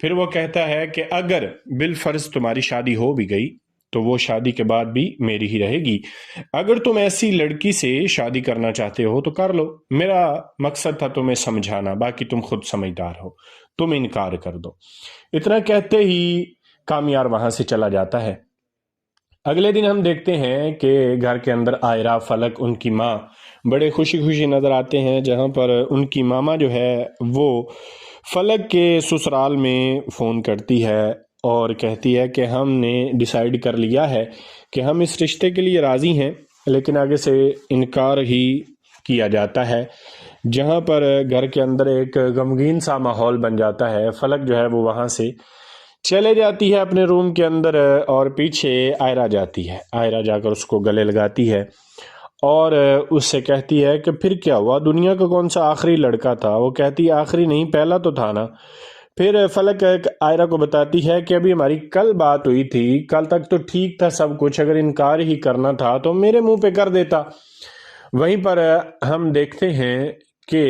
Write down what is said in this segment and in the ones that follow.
پھر وہ کہتا ہے کہ اگر بالفرض تمہاری شادی ہو بھی گئی تو وہ شادی کے بعد بھی میری ہی رہے گی. اگر تم ایسی لڑکی سے شادی کرنا چاہتے ہو تو کر لو. میرا مقصد تھا تمہیں سمجھانا، باقی تم خود سمجھدار ہو. تم انکار کر دو. اتنا کہتے ہی کامیار وہاں سے چلا جاتا ہے. اگلے دن ہم دیکھتے ہیں کہ گھر کے اندر آئرہ، فلک، ان کی ماں بڑے خوشی خوشی نظر آتے ہیں، جہاں پر ان کی ماما جو ہے وہ فلک کے سسرال میں فون کرتی ہے اور کہتی ہے کہ ہم نے ڈیسائیڈ کر لیا ہے کہ ہم اس رشتے کے لیے راضی ہیں، لیکن آگے سے انکار ہی کیا جاتا ہے، جہاں پر گھر کے اندر ایک غمگین سا ماحول بن جاتا ہے. فلک جو ہے وہ وہاں سے چلے جاتی ہے اپنے روم کے اندر اور پیچھے آئرہ جاتی ہے. آئرہ جا کر اس کو گلے لگاتی ہے اور اس سے کہتی ہے کہ پھر کیا ہوا، دنیا کا کون سا آخری لڑکا تھا؟ وہ کہتی ہے آخری نہیں، پہلا تو تھا نا. پھر فلک آئرہ کو بتاتی ہے کہ ابھی ہماری کل بات ہوئی تھی، کل تک تو ٹھیک تھا سب کچھ، اگر انکار ہی کرنا تھا تو میرے منہ پہ کر دیتا. وہیں پر ہم دیکھتے ہیں کہ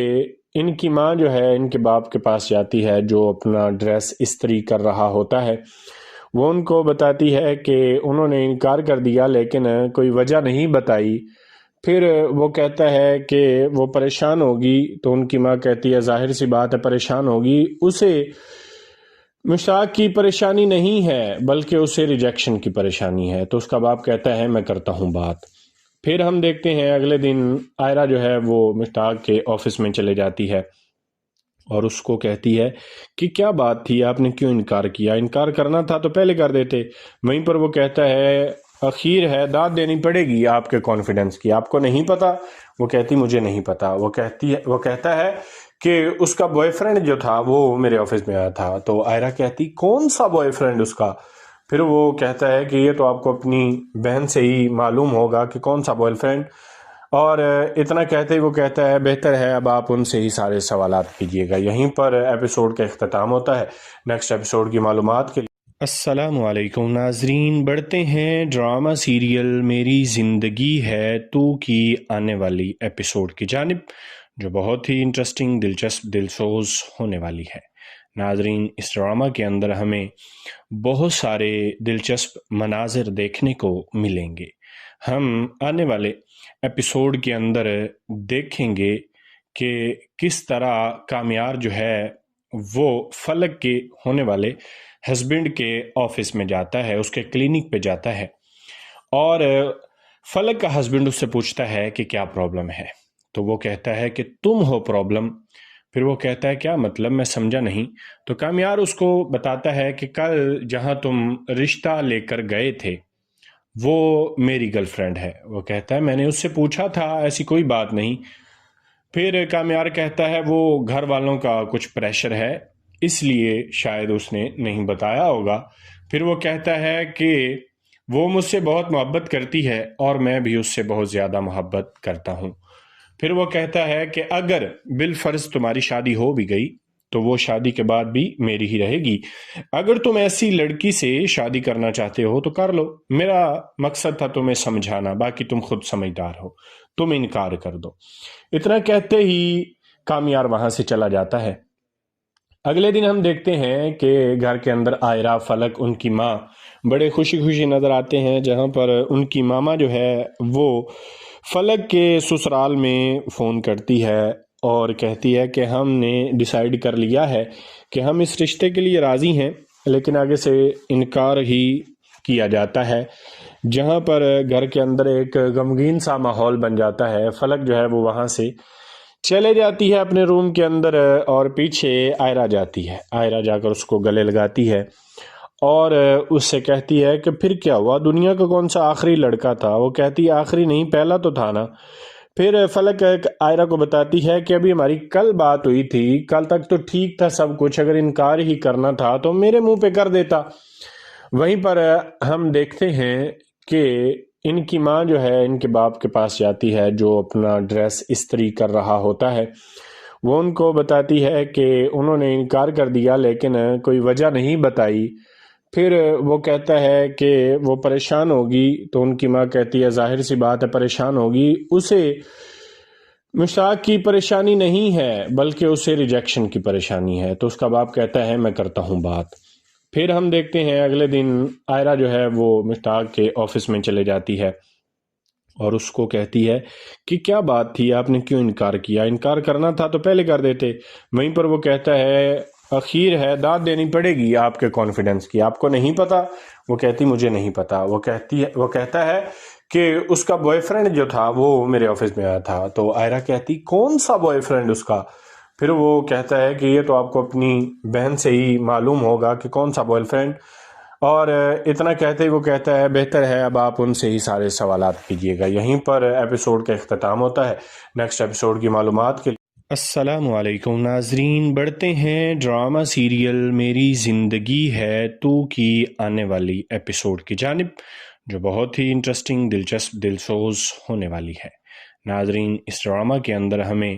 ان کی ماں جو ہے ان کے باپ کے پاس جاتی ہے جو اپنا ڈریس استری کر رہا ہوتا ہے. وہ ان کو بتاتی ہے کہ انہوں نے انکار کر دیا لیکن کوئی وجہ نہیں بتائی. پھر وہ کہتا ہے کہ وہ پریشان ہوگی، تو ان کی ماں کہتی ہے ظاہر سی بات ہے پریشان ہوگی، اسے مشتاق کی پریشانی نہیں ہے بلکہ اسے ریجیکشن کی پریشانی ہے. تو اس کا باپ کہتا ہے میں کرتا ہوں بات. پھر ہم دیکھتے ہیں اگلے دن آئرہ جو ہے وہ مشتاق کے آفس میں چلے جاتی ہے اور اس کو کہتی ہے کہ کیا بات تھی، آپ نے کیوں انکار کیا؟ انکار کرنا تھا تو پہلے کر دیتے. وہیں پر وہ کہتا ہے اخیر ہے، داد دینی پڑے گی آپ کے کانفیڈنس کی، آپ کو نہیں پتا؟ وہ کہتی مجھے نہیں پتا. وہ کہتا ہے کہ اس کا بوائے فرینڈ جو تھا وہ میرے آفس میں آیا تھا. تو آئرہ کہتی کون سا بوائے فرینڈ اس کا؟ پھر وہ کہتا ہے کہ یہ تو آپ کو اپنی بہن سے ہی معلوم ہوگا کہ کون سا بوائے فرینڈ. اور اتنا کہتے ہی وہ کہتا ہے بہتر ہے اب آپ ان سے ہی سارے سوالات کیجیے گا. یہیں پر ایپیسوڈ کا اختتام ہوتا ہے. نیکسٹ ایپیسوڈ کی معلومات کے لیے السلام علیکم ناظرین. بڑھتے ہیں ڈرامہ سیریل میری زندگی ہے تو کی آنے والی ایپیسوڈ کی جانب، جو بہت ہی انٹرسٹنگ، دلچسپ، دلسوز ہونے والی ہے. ناظرین اس ڈرامہ کے اندر ہمیں بہت سارے دلچسپ مناظر دیکھنے کو ملیں گے. ہم آنے والے ایپیسوڈ کے اندر دیکھیں گے کہ کس طرح کامیار جو ہے وہ فلک کے ہونے والے ہسبینڈ کے آفس میں جاتا ہے، اس کے کلینک پہ جاتا ہے اور فلک کا ہسبینڈ اس سے پوچھتا ہے کہ کیا پرابلم ہے. تو وہ کہتا ہے کہ تم ہو پرابلم. پھر وہ کہتا ہے کیا مطلب، میں سمجھا نہیں. تو کامیار اس کو بتاتا ہے کہ کل جہاں تم رشتہ لے کر گئے تھے وہ میری گرل فرینڈ ہے. وہ کہتا ہے میں نے اس سے پوچھا تھا، ایسی کوئی بات نہیں. پھر کامیار کہتا ہے وہ گھر والوں کا کچھ پریشر ہے اس لیے شاید اس نے نہیں بتایا ہوگا. پھر وہ کہتا ہے کہ وہ مجھ سے بہت محبت کرتی ہے اور میں بھی اس سے بہت زیادہ محبت کرتا ہوں. پھر وہ کہتا ہے کہ اگر بالفرض تمہاری شادی ہو بھی گئی تو وہ شادی کے بعد بھی میری ہی رہے گی. اگر تم ایسی لڑکی سے شادی کرنا چاہتے ہو تو کر لو. میرا مقصد تھا تمہیں سمجھانا، باقی تم خود سمجھدار ہو. تم انکار کر دو. اتنا کہتے ہی کامیار وہاں سے چلا جاتا ہے. اگلے دن ہم دیکھتے ہیں کہ گھر کے اندر آئرہ، فلک، ان کی ماں بڑے خوشی خوشی نظر آتے ہیں، جہاں پر ان کی ماما جو ہے وہ فلک کے سسرال میں فون کرتی ہے اور کہتی ہے کہ ہم نے ڈیسائیڈ کر لیا ہے کہ ہم اس رشتے کے لیے راضی ہیں، لیکن آگے سے انکار ہی کیا جاتا ہے، جہاں پر گھر کے اندر ایک غمگین سا ماحول بن جاتا ہے. فلک جو ہے وہ وہاں سے چلے جاتی ہے اپنے روم کے اندر اور پیچھے آئرہ جاتی ہے. آئرہ جا کر اس کو گلے لگاتی ہے اور اس سے کہتی ہے کہ پھر کیا ہوا، دنیا کا کون سا آخری لڑکا تھا؟ وہ کہتی ہے آخری نہیں، پہلا تو تھا نا. پھر فلک آئرہ کو بتاتی ہے کہ ابھی ہماری کل بات ہوئی تھی، کل تک تو ٹھیک تھا سب کچھ، اگر انکار ہی کرنا تھا تو میرے منہ پہ کر دیتا. وہیں پر ہم دیکھتے ہیں کہ ان کی ماں جو ہے ان کے باپ کے پاس جاتی ہے جو اپنا ڈریس استری کر رہا ہوتا ہے. وہ ان کو بتاتی ہے کہ انہوں نے انکار کر دیا لیکن کوئی وجہ نہیں بتائی. پھر وہ کہتا ہے کہ وہ پریشان ہوگی. تو ان کی ماں کہتی ہے ظاہر سی بات ہے پریشان ہوگی، اسے مشتاق کی پریشانی نہیں ہے بلکہ اسے ریجیکشن کی پریشانی ہے، تو اس کا باپ کہتا ہے میں کرتا ہوں بات۔ پھر ہم دیکھتے ہیں اگلے دن آئرہ جو ہے وہ مشتاق کے آفس میں چلے جاتی ہے اور اس کو کہتی ہے کہ کیا بات تھی، آپ نے کیوں انکار کیا؟ انکار کرنا تھا تو پہلے کر دیتے۔ وہیں پر وہ کہتا ہے اخیر ہے، داد دینی پڑے گی آپ کے کانفیڈنس کی، آپ کو نہیں پتا؟ وہ کہتی مجھے نہیں پتا۔ وہ کہتا ہے کہ اس کا بوائے فرینڈ جو تھا وہ میرے آفس میں آیا تھا۔ تو آئرہ کہتی کون سا بوائے فرینڈ اس کا؟ پھر وہ کہتا ہے کہ یہ تو آپ کو اپنی بہن سے ہی معلوم ہوگا کہ کون سا بوائے فرینڈ، اور اتنا کہتے ہی وہ کہتا ہے بہتر ہے اب آپ ان سے ہی سارے سوالات کیجیے گا۔ یہیں پر ایپیسوڈ کا اختتام ہوتا ہے۔ نیکسٹ ایپیسوڈ کی معلومات کے لیے السلام علیکم ناظرین، بڑھتے ہیں ڈرامہ سیریل میری زندگی ہے تو کی آنے والی ایپیسوڈ کی جانب، جو بہت ہی انٹرسٹنگ، دلچسپ، دلسوز ہونے والی ہے۔ ناظرین، اس ڈرامہ کے اندر ہمیں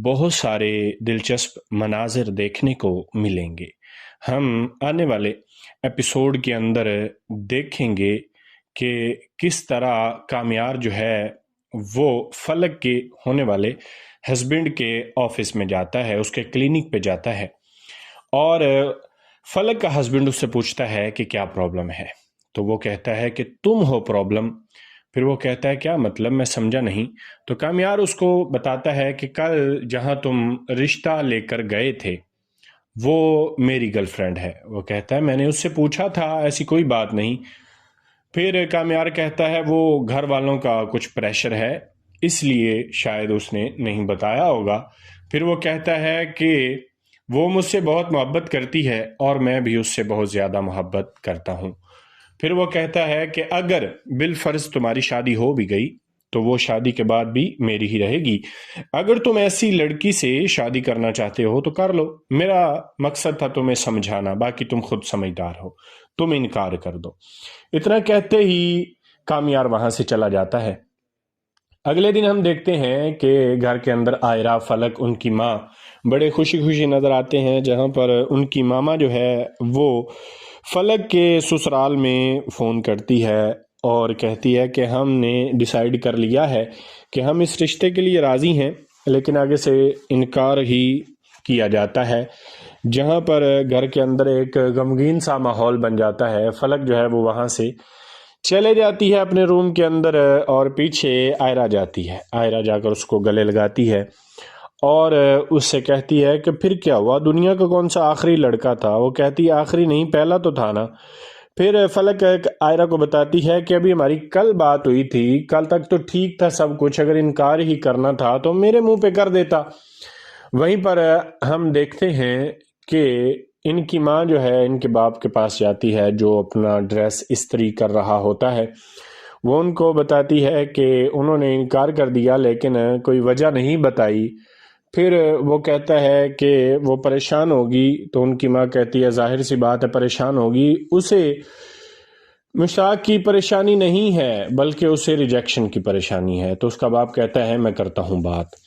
بہت سارے دلچسپ مناظر دیکھنے کو ملیں گے۔ ہم آنے والے ایپیسوڈ کے اندر دیکھیں گے کہ کس طرح کامیار جو ہے وہ فلک کے ہونے والے ہسبینڈ کے آفس میں جاتا ہے، اس کے کلینک پہ جاتا ہے، اور فلک کا ہسبینڈ اس سے پوچھتا ہے کہ کیا پرابلم ہے، تو وہ کہتا ہے کہ تم ہو پرابلم۔ پھر وہ کہتا ہے کیا مطلب، میں سمجھا نہیں۔ تو کامیار اس کو بتاتا ہے کہ کل جہاں تم رشتہ لے کر گئے تھے وہ میری گرل فرینڈ ہے۔ وہ کہتا ہے میں نے اس سے پوچھا تھا، ایسی کوئی بات نہیں۔ پھر کامیار کہتا ہے وہ گھر والوں کا کچھ پریشر ہے اس لیے شاید اس نے نہیں بتایا ہوگا۔ پھر وہ کہتا ہے کہ وہ مجھ سے بہت محبت کرتی ہے اور میں بھی اس سے بہت زیادہ محبت کرتا ہوں۔ پھر وہ کہتا ہے کہ اگر بالفرض تمہاری شادی ہو بھی گئی تو وہ شادی کے بعد بھی میری ہی رہے گی۔ اگر تم ایسی لڑکی سے شادی کرنا چاہتے ہو تو کر لو، میرا مقصد تھا تمہیں سمجھانا، باقی تم خود سمجھدار ہو، تم انکار کر دو۔ اتنا کہتے ہی کامیار وہاں سے چلا جاتا ہے۔ اگلے دن ہم دیکھتے ہیں کہ گھر کے اندر آئرہ، فلک، ان کی ماں بڑے خوشی خوشی نظر آتے ہیں، جہاں پر ان کی ماما جو ہے وہ فلک کے سسرال میں فون کرتی ہے اور کہتی ہے کہ ہم نے ڈیسائیڈ کر لیا ہے کہ ہم اس رشتے کے لیے راضی ہیں، لیکن آگے سے انکار ہی کیا جاتا ہے، جہاں پر گھر کے اندر ایک غمگین سا ماحول بن جاتا ہے۔ فلک جو ہے وہ وہاں سے چلے جاتی ہے اپنے روم کے اندر، اور پیچھے آئرہ جاتی ہے۔ آئرہ جا کر اس کو گلے لگاتی ہے اور اس سے کہتی ہے کہ پھر کیا ہوا، دنیا کا کون سا آخری لڑکا تھا؟ وہ کہتی ہے آخری نہیں، پہلا تو تھا نا۔ پھر فلک آئرہ کو بتاتی ہے کہ ابھی ہماری کل بات ہوئی تھی، کل تک تو ٹھیک تھا سب کچھ، اگر انکار ہی کرنا تھا تو میرے منہ پہ کر دیتا۔ وہیں پر ہم دیکھتے ہیں کہ ان کی ماں جو ہے ان کے باپ کے پاس جاتی ہے، جو اپنا ڈریس استری کر رہا ہوتا ہے۔ وہ ان کو بتاتی ہے کہ انہوں نے انکار کر دیا لیکن کوئی وجہ نہیں بتائی۔ پھر وہ کہتا ہے کہ وہ پریشان ہوگی، تو ان کی ماں کہتی ہے ظاہر سی بات ہے پریشان ہوگی، اسے مشتاق کی پریشانی نہیں ہے بلکہ اسے ریجیکشن کی پریشانی ہے، تو اس کا باپ کہتا ہے میں کرتا ہوں بات۔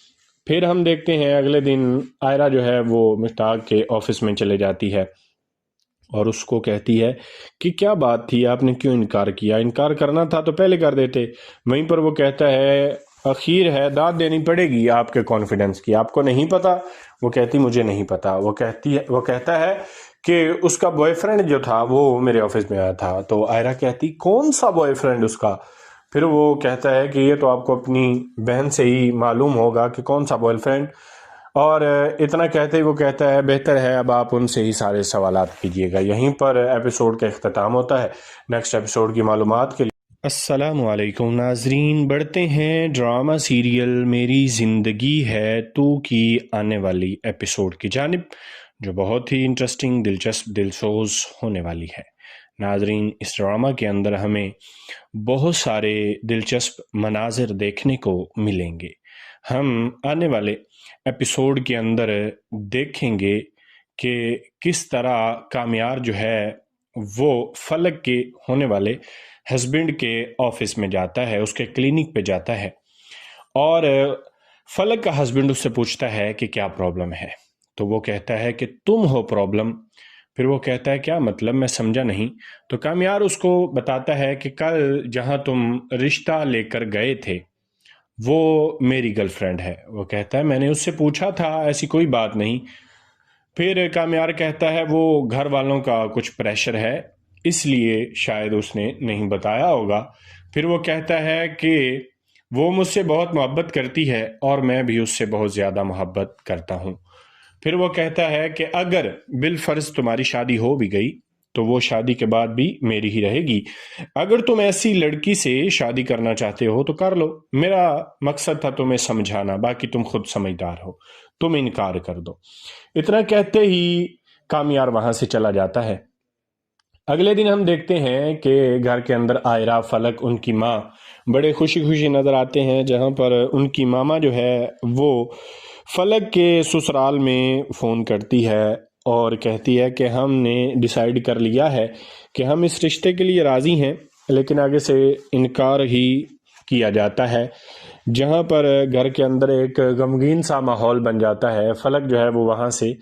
پھر ہم دیکھتے ہیں اگلے دن آئرہ جو ہے وہ مشتاق کے آفس میں چلے جاتی ہے اور اس کو کہتی ہے کہ کیا بات تھی، آپ نے کیوں انکار کیا؟ انکار کرنا تھا تو پہلے کر دیتے۔ وہیں پر وہ کہتا ہے اخیر ہے، داد دینی پڑے گی آپ کے کانفیڈنس کی، آپ کو نہیں پتا؟ وہ کہتی مجھے نہیں پتا۔ وہ کہتا ہے کہ اس کا بوائے فرینڈ جو تھا وہ میرے آفس میں آیا تھا۔ تو آئرہ کہتی کون سا بوائے فرینڈ اس کا؟ پھر وہ کہتا ہے کہ یہ تو آپ کو اپنی بہن سے ہی معلوم ہوگا کہ کون سا بوائے فرینڈ، اور اتنا کہتے ہی وہ کہتا ہے بہتر ہے اب آپ ان سے ہی سارے سوالات کیجیے گا۔ یہیں پر ایپیسوڈ کا اختتام ہوتا ہے۔ نیکسٹ ایپیسوڈ کی معلومات کے لیے السلام علیکم ناظرین، بڑھتے ہیں ڈرامہ سیریل میری زندگی ہے تو کی آنے والی ایپیسوڈ کی جانب، جو بہت ہی انٹرسٹنگ، دلچسپ، دلسوز ہونے والی ہے۔ ناظرین، اس ڈرامہ کے اندر ہمیں بہت سارے دلچسپ مناظر دیکھنے کو ملیں گے۔ ہم آنے والے ایپیسوڈ کے اندر دیکھیں گے کہ کس طرح کامیار جو ہے وہ فلک کے ہونے والے ہسبینڈ کے آفس میں جاتا ہے، اس کے کلینک پہ جاتا ہے، اور فلک کا ہسبینڈ اس سے پوچھتا ہے کہ کیا پرابلم ہے، تو وہ کہتا ہے کہ تم ہو پرابلم۔ پھر وہ کہتا ہے کیا مطلب، میں سمجھا نہیں۔ تو کامیار اس کو بتاتا ہے کہ کل جہاں تم رشتہ لے کر گئے تھے وہ میری گرل فرینڈ ہے. وہ کہتا ہے میں نے اس سے پوچھا تھا ایسی کوئی بات نہیں. پھر کامیار کہتا ہے وہ گھر والوں کا کچھ پریشر ہے اس لیے شاید اس نے نہیں بتایا ہوگا. پھر وہ کہتا ہے کہ وہ مجھ سے بہت محبت کرتی ہے اور میں بھی اس سے بہت زیادہ محبت کرتا ہوں. پھر وہ کہتا ہے کہ اگر بالفرض تمہاری شادی ہو بھی گئی تو وہ شادی کے بعد بھی میری ہی رہے گی. اگر تم ایسی لڑکی سے شادی کرنا چاہتے ہو تو کر لو. میرا مقصد تھا تمہیں سمجھانا، باقی تم خود سمجھدار ہو، تم انکار کر دو. اتنا کہتے ہی کامیار وہاں سے چلا جاتا ہے. اگلے دن ہم دیکھتے ہیں کہ گھر کے اندر آئرہ، فلک، ان کی ماں بڑے خوشی خوشی نظر آتے ہیں، جہاں پر ان کی ماما جو ہے وہ فلک کے سسرال میں فون کرتی ہے اور کہتی ہے کہ ہم نے ڈیسائیڈ کر لیا ہے کہ ہم اس رشتے کے لیے راضی ہیں، لیکن آگے سے انکار ہی کیا جاتا ہے، جہاں پر گھر کے اندر ایک غمگین سا ماحول بن جاتا ہے. فلک جو ہے وہ وہاں سے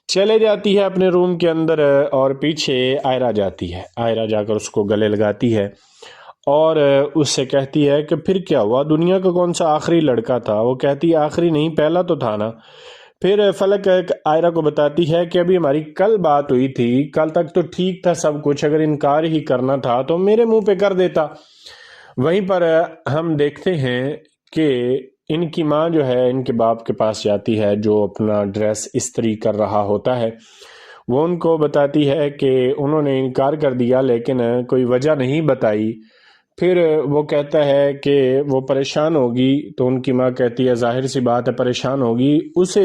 چلے جاتی ہے اپنے روم کے اندر اور پیچھے آئرہ جاتی ہے. آئرہ جا کر اس کو گلے لگاتی ہے اور اس سے کہتی ہے کہ پھر کیا ہوا، دنیا کا کون سا آخری لڑکا تھا؟ وہ کہتی ہے آخری نہیں، پہلا تو تھا نا. پھر فلک آئرہ کو بتاتی ہے کہ ابھی ہماری کل بات ہوئی تھی، کل تک تو ٹھیک تھا سب کچھ، اگر انکار ہی کرنا تھا تو میرے منہ پہ کر دیتا. وہیں پر ہم دیکھتے ہیں کہ ان کی ماں جو ہے ان کے باپ کے پاس جاتی ہے جو اپنا ڈریس استری کر رہا ہوتا ہے. وہ ان کو بتاتی ہے کہ انہوں نے انکار کر دیا لیکن کوئی وجہ نہیں بتائی. پھر وہ کہتا ہے کہ وہ پریشان ہوگی، تو ان کی ماں کہتی ہے ظاہر سی بات ہے پریشان ہوگی، اسے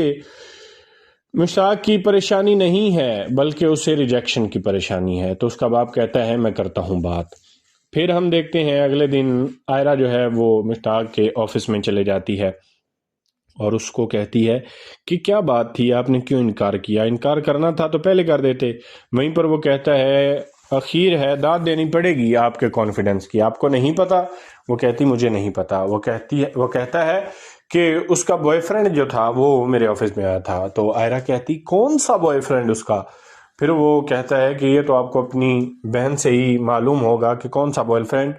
مشتاق کی پریشانی نہیں ہے بلکہ اسے ریجیکشن کی پریشانی ہے. تو اس کا باپ کہتا ہے میں کرتا ہوں بات. پھر ہم دیکھتے ہیں اگلے دن آئرہ جو ہے وہ مشتاق کے آفس میں چلے جاتی ہے اور اس کو کہتی ہے کہ کیا بات تھی، آپ نے کیوں انکار کیا؟ انکار کرنا تھا تو پہلے کر دیتے. وہیں پر وہ کہتا ہے اخیر ہے، داد دینی پڑے گی آپ کے کانفیڈنس کی، آپ کو نہیں پتا؟ وہ کہتی مجھے نہیں پتا. وہ کہتا ہے کہ اس کا بوائے فرینڈ جو تھا وہ میرے آفس میں آیا تھا. تو آئرہ کہتی کون سا بوائے فرینڈ اس کا؟ پھر وہ کہتا ہے کہ یہ تو آپ کو اپنی بہن سے ہی معلوم ہوگا کہ کون سا بوائے فرینڈ.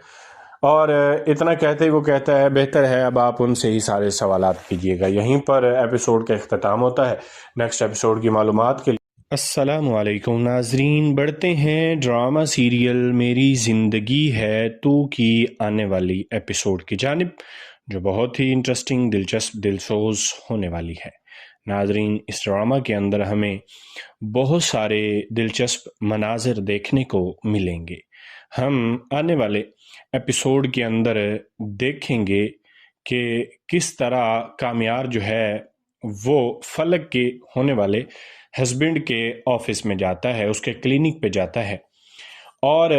اور اتنا کہتے ہی وہ کہتا ہے بہتر ہے اب آپ ان سے ہی سارے سوالات کیجیے گا. یہیں پر ایپیسوڈ کا اختتام ہوتا ہے. نیکسٹ ایپیسوڈ کی معلومات کے لیے السلام علیکم ناظرین. بڑھتے ہیں ڈرامہ سیریل میری زندگی ہے تو کی آنے والی ایپیسوڈ کی جانب، جو بہت ہی انٹرسٹنگ، دلچسپ، دلسوز ہونے والی ہے. ناظرین اس ڈرامہ کے اندر ہمیں بہت سارے دلچسپ مناظر دیکھنے کو ملیں گے. ہم آنے والے ایپیسوڈ کے اندر دیکھیں گے کہ کس طرح کامیار جو ہے وہ فلک کے ہونے والے ہسبینڈ کے آفس میں جاتا ہے، اس کے کلینک پہ جاتا ہے اور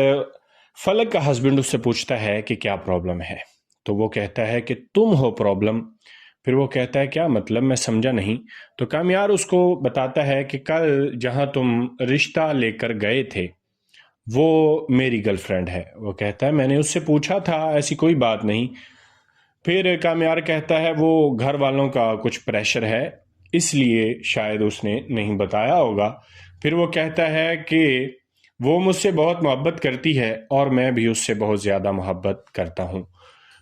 فلک کا ہسبینڈ اس سے پوچھتا ہے کہ کیا پرابلم ہے. تو وہ کہتا ہے کہ تم ہو پرابلم. پھر وہ کہتا ہے کیا مطلب، میں سمجھا نہیں. تو کامیار اس کو بتاتا ہے کہ کل جہاں تم رشتہ لے کر گئے تھے وہ میری گرل فرینڈ ہے. وہ کہتا ہے میں نے اس سے پوچھا تھا ایسی کوئی بات نہیں. پھر کامیار کہتا ہے وہ گھر والوں کا کچھ پریشر ہے اس لیے شاید اس نے نہیں بتایا ہوگا. پھر وہ کہتا ہے کہ وہ مجھ سے بہت محبت کرتی ہے اور میں بھی اس سے بہت زیادہ محبت کرتا ہوں.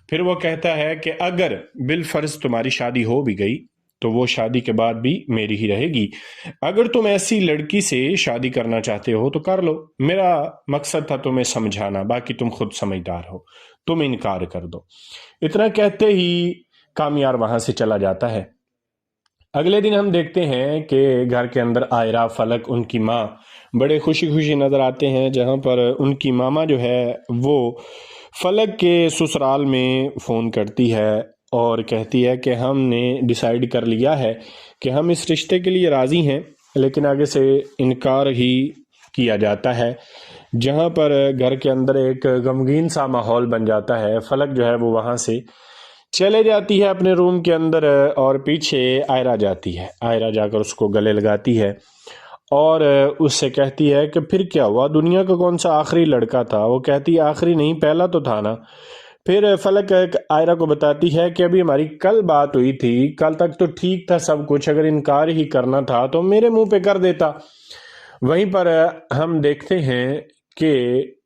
پھر وہ کہتا ہے کہ اگر بالفرض تمہاری شادی ہو بھی گئی تو وہ شادی کے بعد بھی میری ہی رہے گی. اگر تم ایسی لڑکی سے شادی کرنا چاہتے ہو تو کر لو. میرا مقصد تھا تمہیں سمجھانا، باقی تم خود سمجھدار ہو، تم انکار کر دو. اتنا کہتے ہی کامیار وہاں سے چلا جاتا ہے. اگلے دن ہم دیکھتے ہیں کہ گھر کے اندر آئرہ، فلک، ان کی ماں بڑے خوشی خوشی نظر آتے ہیں، جہاں پر ان کی ماما جو ہے وہ فلک کے سسرال میں فون کرتی ہے اور کہتی ہے کہ ہم نے ڈیسائیڈ کر لیا ہے کہ ہم اس رشتے کے لیے راضی ہیں، لیکن آگے سے انکار ہی کیا جاتا ہے، جہاں پر گھر کے اندر ایک غمگین سا ماحول بن جاتا ہے. فلک جو ہے وہ وہاں سے چلے جاتی ہے اپنے روم کے اندر اور پیچھے آئرہ جاتی ہے. آئرہ جا کر اس کو گلے لگاتی ہے اور اس سے کہتی ہے کہ پھر کیا ہوا، دنیا کا کون سا آخری لڑکا تھا؟ وہ کہتی آخری نہیں، پہلا تو تھا نا. پھر فلک آئرہ کو بتاتی ہے کہ ابھی ہماری کل بات ہوئی تھی، کل تک تو ٹھیک تھا سب کچھ، اگر انکار ہی کرنا تھا تو میرے منہ پہ کر دیتا. وہیں پر ہم دیکھتے ہیں کہ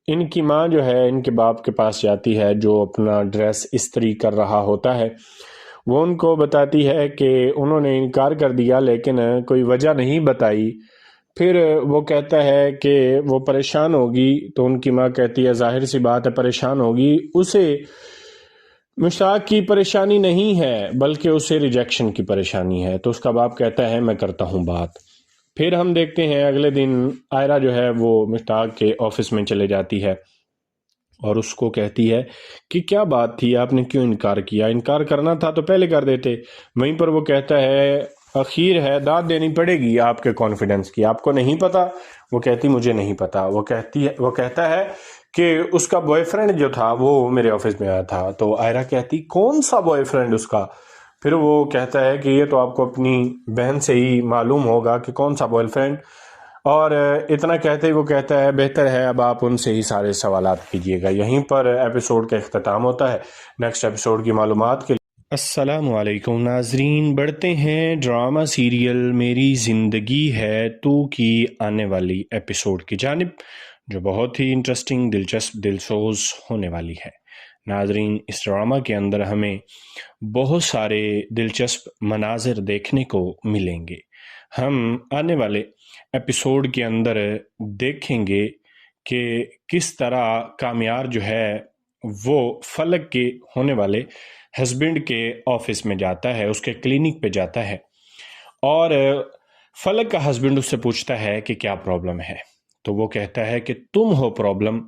ان کی ماں جو ہے ان کے باپ کے پاس جاتی ہے جو اپنا ڈریس استری کر رہا ہوتا ہے. وہ ان کو بتاتی ہے کہ انہوں نے انکار کر دیا لیکن کوئی وجہ نہیں بتائی. پھر وہ کہتا ہے کہ وہ پریشان ہوگی. تو ان کی ماں کہتی ہے ظاہر سی بات ہے پریشان ہوگی، اسے مشتاق کی پریشانی نہیں ہے بلکہ اسے ریجیکشن کی پریشانی ہے. تو اس کا باپ کہتا ہے میں کرتا ہوں بات. پھر ہم دیکھتے ہیں اگلے دن آئرہ جو ہے وہ مشتاق کے آفس میں چلے جاتی ہے اور اس کو کہتی ہے کہ کیا بات تھی، آپ نے کیوں انکار کیا؟ انکار کرنا تھا تو پہلے کر دیتے. وہیں پر وہ کہتا ہے اخیر ہے، داد دینی پڑے گی آپ کے کانفیڈنس کی، آپ کو نہیں پتا؟ وہ کہتی مجھے نہیں پتا. وہ کہتا ہے کہ اس کا بوائے فرینڈ جو تھا وہ میرے آفس میں آیا تھا. تو آئرہ کہتی کون سا بوائے فرینڈ اس کا؟ پھر وہ کہتا ہے کہ یہ تو آپ کو اپنی بہن سے ہی معلوم ہوگا کہ کون سا بوائے فرینڈ. اور اتنا کہتے ہی وہ کہتا ہے بہتر ہے اب آپ ان سے ہی سارے سوالات کیجیے گا. یہیں پر ایپیسوڈ کا اختتام ہوتا ہے. نیکسٹ ایپیسوڈ کی معلومات کے لیے السلام علیکم ناظرین. بڑھتے ہیں ڈرامہ سیریل میری زندگی ہے تو کی آنے والی ایپیسوڈ کی جانب، جو بہت ہی انٹرسٹنگ، دلچسپ، دلسوز ہونے والی ہے. ناظرین اس ڈرامہ کے اندر ہمیں بہت سارے دلچسپ مناظر دیکھنے کو ملیں گے. ہم آنے والے ایپیسوڈ کے اندر دیکھیں گے کہ کس طرح کامیار جو ہے وہ فلک کے ہونے والے ہسبینڈ کے آفس میں جاتا ہے، اس کے کلینک پہ جاتا ہے، اور فلک کا ہسبینڈ اس سے پوچھتا ہے کہ کیا پرابلم ہے. تو وہ کہتا ہے کہ تم ہو پرابلم.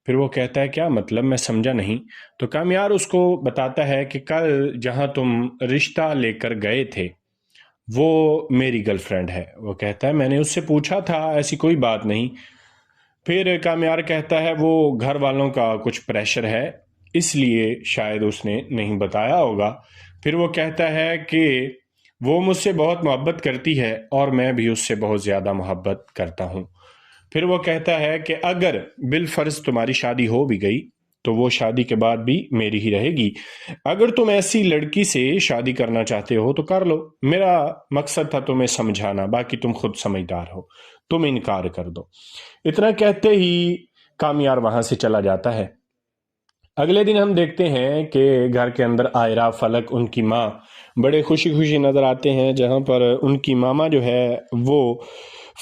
پھر وہ کہتا ہے کیا مطلب، میں سمجھا نہیں. تو کامیار اس کو بتاتا ہے کہ کل جہاں تم رشتہ لے کر گئے تھے وہ میری گرل فرینڈ ہے. وہ کہتا ہے میں نے اس سے پوچھا تھا، ایسی کوئی بات نہیں. پھر کامیار کہتا ہے وہ گھر والوں کا کچھ پریشر ہے اس لیے شاید اس نے نہیں بتایا ہوگا. پھر وہ کہتا ہے کہ وہ مجھ سے بہت محبت کرتی ہے اور میں بھی اس سے بہت زیادہ محبت کرتا ہوں. پھر وہ کہتا ہے کہ اگر بالفرض تمہاری شادی ہو بھی گئی تو وہ شادی کے بعد بھی میری ہی رہے گی. اگر تم ایسی لڑکی سے شادی کرنا چاہتے ہو تو کر لو، میرا مقصد تھا تمہیں سمجھانا، باقی تم خود سمجھدار ہو، تم انکار کر دو. اتنا کہتے ہی کامیار وہاں سے چلا جاتا ہے. اگلے دن ہم دیکھتے ہیں کہ گھر کے اندر آئرہ، فلک، ان کی ماں بڑے خوشی خوشی نظر آتے ہیں، جہاں پر ان کی ماما جو ہے وہ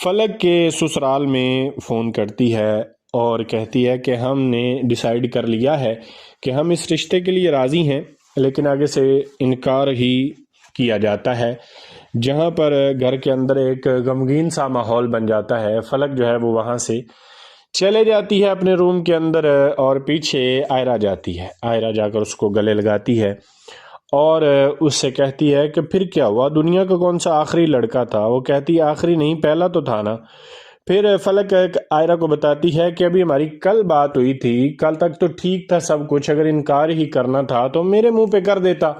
فلک کے سسرال میں فون کرتی ہے اور کہتی ہے کہ ہم نے ڈیسائیڈ کر لیا ہے کہ ہم اس رشتے کے لیے راضی ہیں، لیکن آگے سے انکار ہی کیا جاتا ہے، جہاں پر گھر کے اندر ایک غمگین سا ماحول بن جاتا ہے. فلک جو ہے وہ وہاں سے چلے جاتی ہے اپنے روم کے اندر اور پیچھے آئرہ جاتی ہے. آئرہ جا کر اس کو گلے لگاتی ہے اور اس سے کہتی ہے کہ پھر کیا ہوا، دنیا کا کون سا آخری لڑکا تھا؟ وہ کہتی آخری نہیں، پہلا تو تھا نا. پھر فلک آئرہ کو بتاتی ہے کہ ابھی ہماری کل بات ہوئی تھی، کل تک تو ٹھیک تھا سب کچھ، اگر انکار ہی کرنا تھا تو میرے منہ پہ کر دیتا.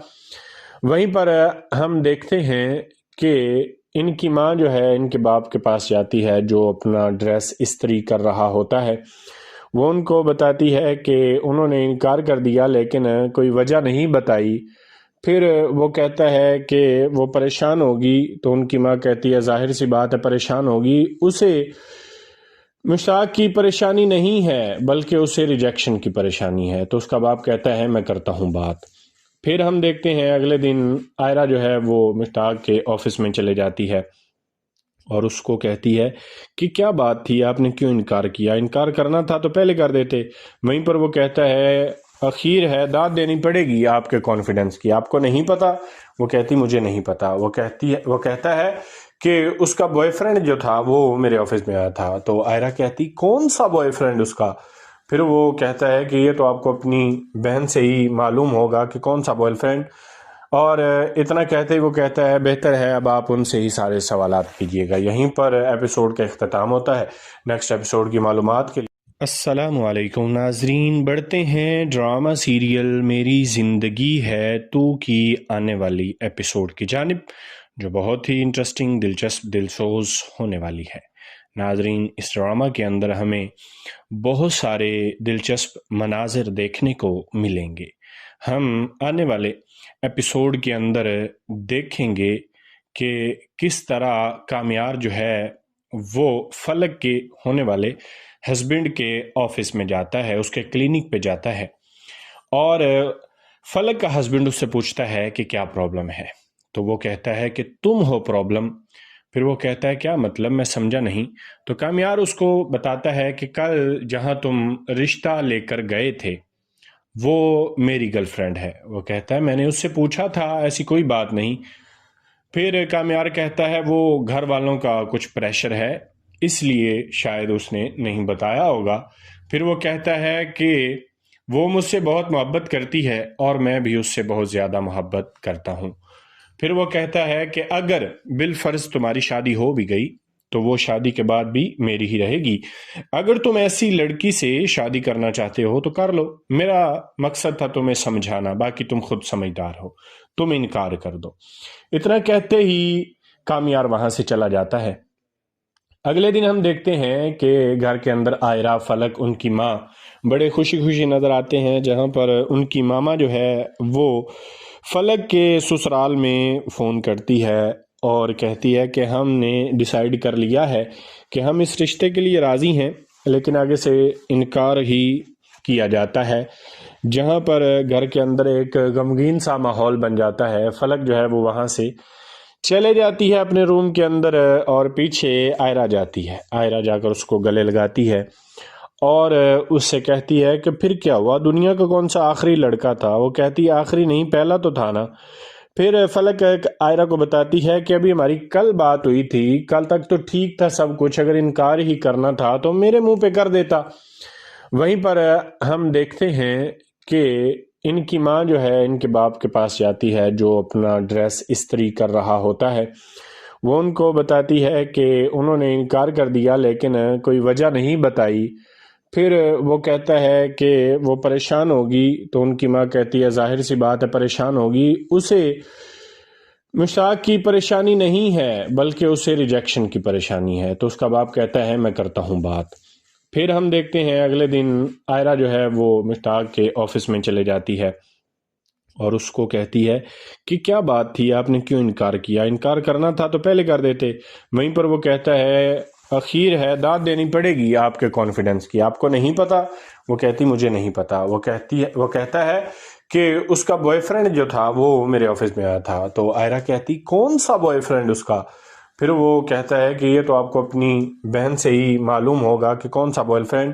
وہیں پر ہم دیکھتے ہیں کہ ان کی ماں جو ہے ان کے باپ کے پاس جاتی ہے جو اپنا ڈریس استری کر رہا ہوتا ہے. وہ ان کو بتاتی ہے کہ انہوں نے انکار کر دیا لیکن کوئی وجہ نہیں بتائی. پھر وہ کہتا ہے کہ وہ پریشان ہوگی. تو ان کی ماں کہتی ہے ظاہر سی بات ہے پریشان ہوگی، اسے مشتاق کی پریشانی نہیں ہے بلکہ اسے ریجیکشن کی پریشانی ہے. تو اس کا باپ کہتا ہے میں کرتا ہوں بات. پھر ہم دیکھتے ہیں اگلے دن آئرہ جو ہے وہ مشتاق کے آفس میں چلے جاتی ہے اور اس کو کہتی ہے کہ کیا بات تھی، آپ نے کیوں انکار کیا؟ انکار کرنا تھا تو پہلے کر دیتے. وہیں پر وہ کہتا ہے اخیر ہے، داد دینی پڑے گی آپ کے کانفیڈنس کی، آپ کو نہیں پتا؟ وہ کہتی مجھے نہیں پتا. وہ کہتا ہے کہ اس کا بوائے فرینڈ جو تھا وہ میرے آفس میں آیا تھا. تو آئرہ کہتی کون سا بوائے فرینڈ اس کا؟ پھر وہ کہتا ہے کہ یہ تو آپ کو اپنی بہن سے ہی معلوم ہوگا کہ کون سا بوائے فرینڈ. اور اتنا کہتے ہی وہ کہتا ہے بہتر ہے اب آپ ان سے ہی سارے سوالات کیجیے گا. یہیں پر ایپیسوڈ کا اختتام ہوتا ہے. نیکسٹ ایپیسوڈ کی معلومات کے لیے السلام علیکم ناظرین. بڑھتے ہیں ڈرامہ سیریل میری زندگی ہے تو کی آنے والی ایپیسوڈ کی جانب، جو بہت ہی انٹرسٹنگ، دلچسپ، دلسوز ہونے والی ہے. ناظرین اس ڈرامہ کے اندر ہمیں بہت سارے دلچسپ مناظر دیکھنے کو ملیں گے. ہم آنے والے ایپیسوڈ کے اندر دیکھیں گے کہ کس طرح کامیار جو ہے وہ فلک کے ہونے والے ہسبینڈ کے آفس میں جاتا ہے، اس کے کلینک پہ جاتا ہے، اور فلک کا ہسبینڈ اس سے پوچھتا ہے کہ کیا پرابلم ہے، تو وہ کہتا ہے کہ تم ہو پرابلم۔ پھر وہ کہتا ہے کیا مطلب، میں سمجھا نہیں۔ تو کامیار اس کو بتاتا ہے کہ کل جہاں تم رشتہ لے کر گئے تھے وہ میری گرل فرینڈ ہے۔ وہ کہتا ہے میں نے اس سے پوچھا تھا، ایسی کوئی بات نہیں۔ پھر کامیار کہتا ہے وہ گھر والوں کا کچھ پریشر ہے، اس لیے شاید اس نے نہیں بتایا ہوگا۔ پھر وہ کہتا ہے کہ وہ مجھ سے بہت محبت کرتی ہے اور میں بھی اس سے بہت زیادہ محبت کرتا ہوں۔ پھر وہ کہتا ہے کہ اگر بالفرض تمہاری شادی ہو بھی گئی تو وہ شادی کے بعد بھی میری ہی رہے گی۔ اگر تم ایسی لڑکی سے شادی کرنا چاہتے ہو تو کر لو، میرا مقصد تھا تمہیں سمجھانا، باقی تم خود سمجھدار ہو، تم انکار کر دو۔ اتنا کہتے ہی کامیار وہاں سے چلا جاتا ہے۔ اگلے دن ہم دیکھتے ہیں کہ گھر کے اندر آئرہ، فلک، ان کی ماں بڑے خوشی خوشی نظر آتے ہیں، جہاں پر ان کی ماما جو ہے وہ فلک کے سسرال میں فون کرتی ہے اور کہتی ہے کہ ہم نے ڈیسائیڈ کر لیا ہے کہ ہم اس رشتے کے لیے راضی ہیں، لیکن آگے سے انکار ہی کیا جاتا ہے، جہاں پر گھر کے اندر ایک غمگین سا ماحول بن جاتا ہے۔ فلک جو ہے وہ وہاں سے چلے جاتی ہے اپنے روم کے اندر اور پیچھے آئرہ جاتی ہے۔ آئرہ جا کر اس کو گلے لگاتی ہے اور اس سے کہتی ہے کہ پھر کیا ہوا، دنیا کا کون سا آخری لڑکا تھا؟ وہ کہتی ہے آخری نہیں، پہلا تو تھا نا۔ پھر فلک آئرہ کو بتاتی ہے کہ ابھی ہماری کل بات ہوئی تھی، کل تک تو ٹھیک تھا سب کچھ، اگر انکار ہی کرنا تھا تو میرے منہ پہ کر دیتا۔ وہیں پر ہم دیکھتے ہیں کہ ان کی ماں جو ہے ان کے باپ کے پاس جاتی ہے، جو اپنا ڈریس استری کر رہا ہوتا ہے۔ وہ ان کو بتاتی ہے کہ انہوں نے انکار کر دیا لیکن کوئی وجہ نہیں بتائی۔ پھر وہ کہتا ہے کہ وہ پریشان ہوگی، تو ان کی ماں کہتی ہے ظاہر سی بات ہے پریشان ہوگی، اسے مشتاق کی پریشانی نہیں ہے بلکہ اسے ریجیکشن کی پریشانی ہے۔ تو اس کا باپ کہتا ہے میں کرتا ہوں بات۔ پھر ہم دیکھتے ہیں اگلے دن آئرہ جو ہے وہ مشتاق کے آفس میں چلے جاتی ہے اور اس کو کہتی ہے کہ کیا بات تھی، آپ نے کیوں انکار کیا؟ انکار کرنا تھا تو پہلے کر دیتے۔ وہیں پر وہ کہتا ہے اخیر ہے، داد دینی پڑے گی آپ کے کانفیڈنس کی، آپ کو نہیں پتا؟ وہ کہتی مجھے نہیں پتا۔ وہ کہتا ہے کہ اس کا بوائے فرینڈ جو تھا وہ میرے آفس میں آیا تھا۔ تو آئرہ کہتی کون سا بوائے فرینڈ اس کا؟ پھر وہ کہتا ہے کہ یہ تو آپ کو اپنی بہن سے ہی معلوم ہوگا کہ کون سا بوائے فرینڈ،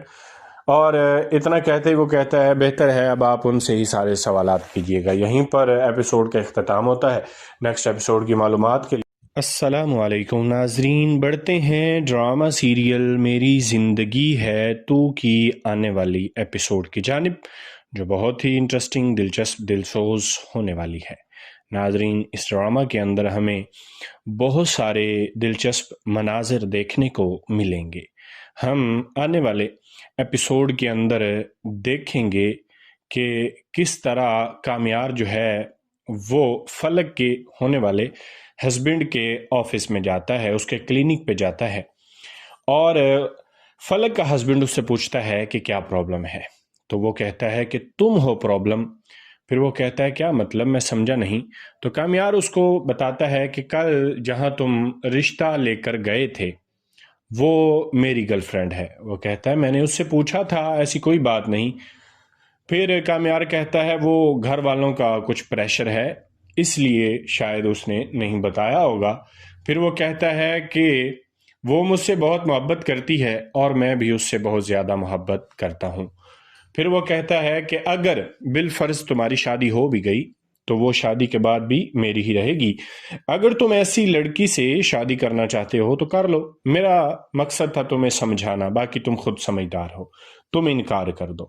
اور اتنا کہتے ہی وہ کہتا ہے بہتر ہے اب آپ ان سے ہی سارے سوالات کیجیے گا۔ یہیں پر ایپیسوڈ کا اختتام ہوتا ہے۔ نیکسٹ ایپیسوڈ کی معلومات کے لیے السلام علیکم ناظرین، بڑھتے ہیں ڈرامہ سیریل میری زندگی ہے تو کی آنے والی ایپیسوڈ کی جانب، جو بہت ہی انٹرسٹنگ، دلچسپ، دلسوز ہونے والی ہے۔ ناظرین، اس ڈرامہ کے اندر ہمیں بہت سارے دلچسپ مناظر دیکھنے کو ملیں گے۔ ہم آنے والے ایپیسوڈ کے اندر دیکھیں گے کہ کس طرح کامیار جو ہے وہ فلک کے ہونے والے ہسبینڈ کے آفس میں جاتا ہے، اس کے کلینک پہ جاتا ہے، اور فلک کا ہسبینڈ اس سے پوچھتا ہے کہ کیا پرابلم ہے، تو وہ کہتا ہے کہ تم ہو پرابلم۔ پھر وہ کہتا ہے کیا مطلب، میں سمجھا نہیں۔ تو کامیار اس کو بتاتا ہے کہ کل جہاں تم رشتہ لے کر گئے تھے وہ میری گرل فرینڈ ہے۔ وہ کہتا ہے میں نے اس سے پوچھا تھا، ایسی کوئی بات نہیں۔ پھر کامیار کہتا ہے وہ گھر والوں کا کچھ پریشر ہے، اس لیے شاید اس نے نہیں بتایا ہوگا۔ پھر وہ کہتا ہے کہ وہ مجھ سے بہت محبت کرتی ہے اور میں بھی اس سے بہت زیادہ محبت کرتا ہوں۔ پھر وہ کہتا ہے کہ اگر بالفرض تمہاری شادی ہو بھی گئی تو وہ شادی کے بعد بھی میری ہی رہے گی۔ اگر تم ایسی لڑکی سے شادی کرنا چاہتے ہو تو کر لو، میرا مقصد تھا تمہیں سمجھانا، باقی تم خود سمجھدار ہو، تم انکار کر دو۔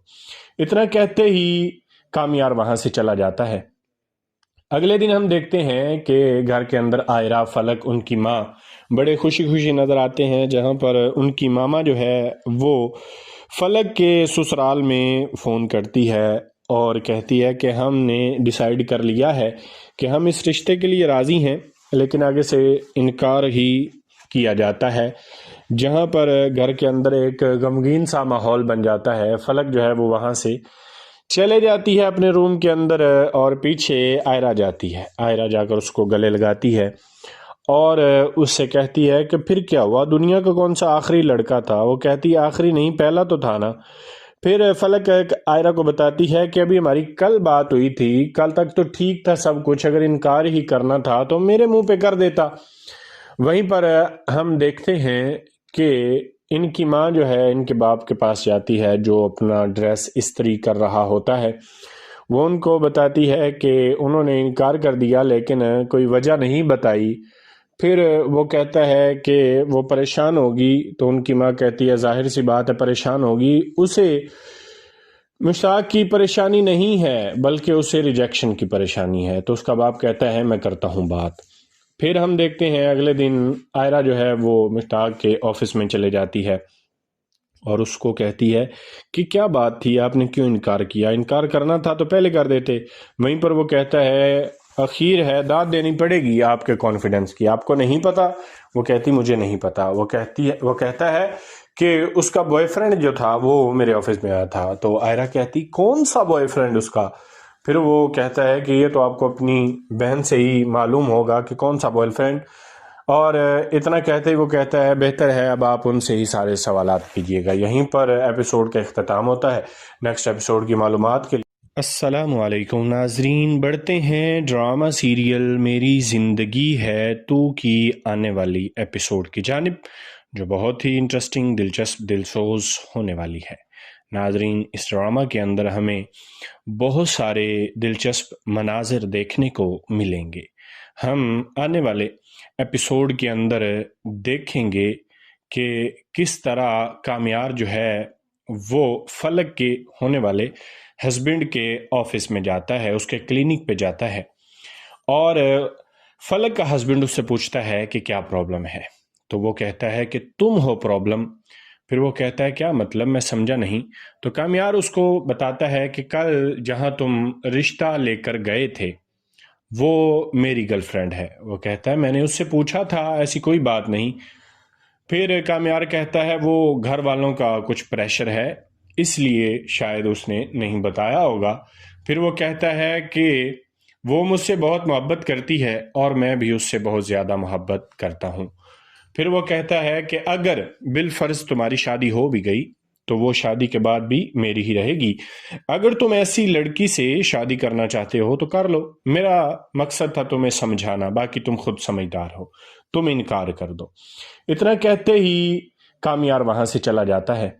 اتنا کہتے ہی کامیار وہاں سے چلا جاتا ہے۔ اگلے دن ہم دیکھتے ہیں کہ گھر کے اندر آئرہ، فلک، ان کی ماں بڑے خوشی خوشی نظر آتے ہیں، جہاں پر ان کی ماما جو ہے وہ فلک کے سسرال میں فون کرتی ہے اور کہتی ہے کہ ہم نے ڈیسائیڈ کر لیا ہے کہ ہم اس رشتے کے لیے راضی ہیں، لیکن آگے سے انکار ہی کیا جاتا ہے، جہاں پر گھر کے اندر ایک غمگین سا ماحول بن جاتا ہے۔ فلک جو ہے وہ وہاں سے چلے جاتی ہے اپنے روم کے اندر اور پیچھے آئرہ جاتی ہے۔ آئرہ جا کر اس کو گلے لگاتی ہے اور اس سے کہتی ہے کہ پھر کیا ہوا، دنیا کا کون سا آخری لڑکا تھا؟ وہ کہتی آخری نہیں، پہلا تو تھا نا۔ پھر فلک آئرہ کو بتاتی ہے کہ ابھی ہماری کل بات ہوئی تھی، کل تک تو ٹھیک تھا سب کچھ، اگر انکار ہی کرنا تھا تو میرے منہ پہ کر دیتا۔ وہیں پر ہم دیکھتے ہیں کہ ان کی ماں جو ہے ان کے باپ کے پاس جاتی ہے جو اپنا ڈریس استری کر رہا ہوتا ہے۔ وہ ان کو بتاتی ہے کہ انہوں نے انکار کر دیا لیکن کوئی وجہ نہیں بتائی۔ پھر وہ کہتا ہے کہ وہ پریشان ہوگی، تو ان کی ماں کہتی ہے ظاہر سی بات ہے پریشان ہوگی، اسے مشتاق کی پریشانی نہیں ہے بلکہ اسے ریجیکشن کی پریشانی ہے۔ تو اس کا باپ کہتا ہے میں کرتا ہوں بات۔ پھر ہم دیکھتے ہیں اگلے دن آئرہ جو ہے وہ مشتاق کے آفس میں چلے جاتی ہے اور اس کو کہتی ہے کہ کیا بات تھی، آپ نے کیوں انکار کیا؟ انکار کرنا تھا تو پہلے کر دیتے۔ وہیں پر وہ کہتا ہے اخیر ہے، داد دینی پڑے گی آپ کے کانفیڈنس کی، آپ کو نہیں پتا؟ وہ کہتی مجھے نہیں پتا۔ وہ کہتا ہے کہ اس کا بوائے فرینڈ جو تھا وہ میرے آفس میں آیا تھا۔ تو آئرہ کہتی کون سا بوائے فرینڈ اس کا؟ پھر وہ کہتا ہے کہ یہ تو آپ کو اپنی بہن سے ہی معلوم ہوگا کہ کون سا بوائے فرینڈ، اور اتنا کہتے ہی وہ کہتا ہے بہتر ہے اب آپ ان سے ہی سارے سوالات کیجیے گا۔ یہیں پر ایپیسوڈ کا اختتام ہوتا ہے۔ نیکسٹ ایپیسوڈ کی معلومات کے لیے السلام علیکم ناظرین، بڑھتے ہیں ڈرامہ سیریل میری زندگی ہے تو کی آنے والی ایپیسوڈ کی جانب، جو بہت ہی انٹرسٹنگ، دلچسپ، دلسوز ہونے والی ہے۔ ناظرین، اس ڈرامہ کے اندر ہمیں بہت سارے دلچسپ مناظر دیکھنے کو ملیں گے۔ ہم آنے والے ایپیسوڈ کے اندر دیکھیں گے کہ کس طرح کامیار جو ہے وہ فلک کے ہونے والے ہسبینڈ کے آفس میں جاتا ہے، اس کے کلینک پہ جاتا ہے، اور فلک کا ہسبینڈ اس سے پوچھتا ہے کہ کیا پرابلم ہے۔ تو وہ کہتا ہے کہ تم ہو پرابلم۔ پھر وہ کہتا ہے کیا مطلب، میں سمجھا نہیں۔ تو کامیار اس کو بتاتا ہے کہ کل جہاں تم رشتہ لے کر گئے تھے وہ میری گرل فرینڈ ہے۔ وہ کہتا ہے میں نے اس سے پوچھا تھا، ایسی کوئی بات نہیں۔ پھر کامیار کہتا ہے وہ گھر والوں کا کچھ پریشر ہے اس لیے شاید اس نے نہیں بتایا ہوگا۔ پھر وہ کہتا ہے کہ وہ مجھ سے بہت محبت کرتی ہے اور میں بھی اس سے بہت زیادہ محبت کرتا ہوں۔ پھر وہ کہتا ہے کہ اگر بالفرض تمہاری شادی ہو بھی گئی تو وہ شادی کے بعد بھی میری ہی رہے گی۔ اگر تم ایسی لڑکی سے شادی کرنا چاہتے ہو تو کر لو، میرا مقصد تھا تمہیں سمجھانا، باقی تم خود سمجھدار ہو، تم انکار کر دو۔ اتنا کہتے ہی کامیار وہاں سے چلا جاتا ہے۔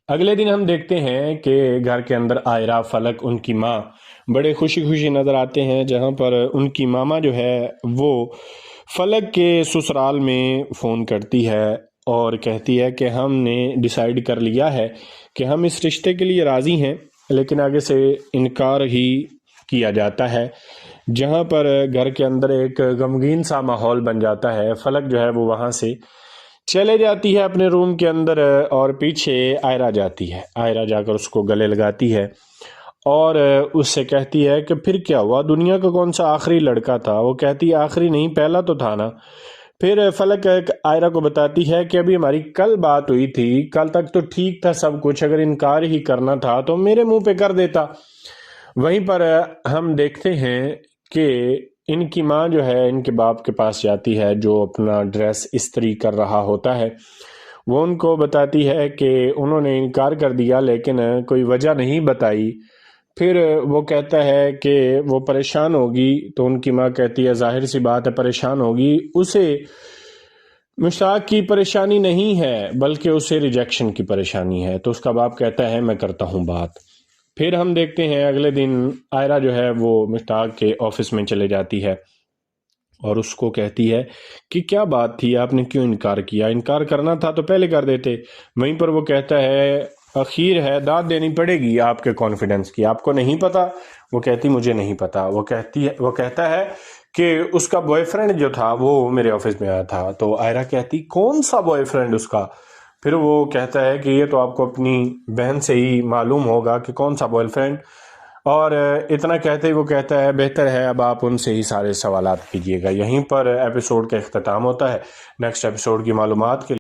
اگلے دن ہم دیکھتے ہیں کہ گھر کے اندر آئرہ، فلک، ان کی ماں بڑے خوشی خوشی نظر آتے ہیں، جہاں پر ان کی ماما جو ہے وہ فلک کے سسرال میں فون کرتی ہے اور کہتی ہے کہ ہم نے ڈیسائیڈ کر لیا ہے کہ ہم اس رشتے کے لیے راضی ہیں، لیکن آگے سے انکار ہی کیا جاتا ہے، جہاں پر گھر کے اندر ایک غمگین سا ماحول بن جاتا ہے۔ فلک جو ہے وہ وہاں سے چلے جاتی ہے اپنے روم کے اندر، اور پیچھے آئرہ جاتی ہے۔ آئرہ جا کر اس کو گلے لگاتی ہے اور اس سے کہتی ہے کہ پھر کیا ہوا، دنیا کا کون سا آخری لڑکا تھا؟ وہ کہتی آخری نہیں، پہلا تو تھا نا۔ پھر فلک آئرہ کو بتاتی ہے کہ ابھی ہماری کل بات ہوئی تھی، کل تک تو ٹھیک تھا سب کچھ، اگر انکار ہی کرنا تھا تو میرے منہ پہ کر دیتا۔ وہیں پر ہم دیکھتے ہیں کہ ان کی ماں جو ہے ان کے باپ کے پاس جاتی ہے جو اپنا ڈریس استری کر رہا ہوتا ہے۔ وہ ان کو بتاتی ہے کہ انہوں نے انکار کر دیا لیکن کوئی وجہ نہیں بتائی۔ پھر وہ کہتا ہے کہ وہ پریشان ہوگی، تو ان کی ماں کہتی ہے ظاہر سی بات ہے پریشان ہوگی، اسے مشتاق کی پریشانی نہیں ہے بلکہ اسے ریجیکشن کی پریشانی ہے۔ تو اس کا باپ کہتا ہے میں کرتا ہوں بات۔ پھر ہم دیکھتے ہیں اگلے دن آئرہ جو ہے وہ مشتاق کے آفس میں چلے جاتی ہے اور اس کو کہتی ہے کہ کیا بات تھی، آپ نے کیوں انکار کیا؟ انکار کرنا تھا تو پہلے کر دیتے۔ وہیں پر وہ کہتا ہے اخیر ہے، داد دینی پڑے گی آپ کے کانفیڈنس کی، آپ کو نہیں پتا؟ وہ کہتی مجھے نہیں پتا۔ وہ کہتا ہے کہ اس کا بوائے فرینڈ جو تھا وہ میرے آفس میں آیا تھا۔ تو آئرہ کہتی کون سا بوائے فرینڈ اس کا؟ پھر وہ کہتا ہے کہ یہ تو آپ کو اپنی بہن سے ہی معلوم ہوگا کہ کون سا بوائے فرینڈ، اور اتنا کہتے ہی وہ کہتا ہے بہتر ہے اب آپ ان سے ہی سارے سوالات کیجیے گا۔ یہیں پر ایپیسوڈ کا اختتام ہوتا ہے۔ نیکسٹ ایپیسوڈ کی معلومات کے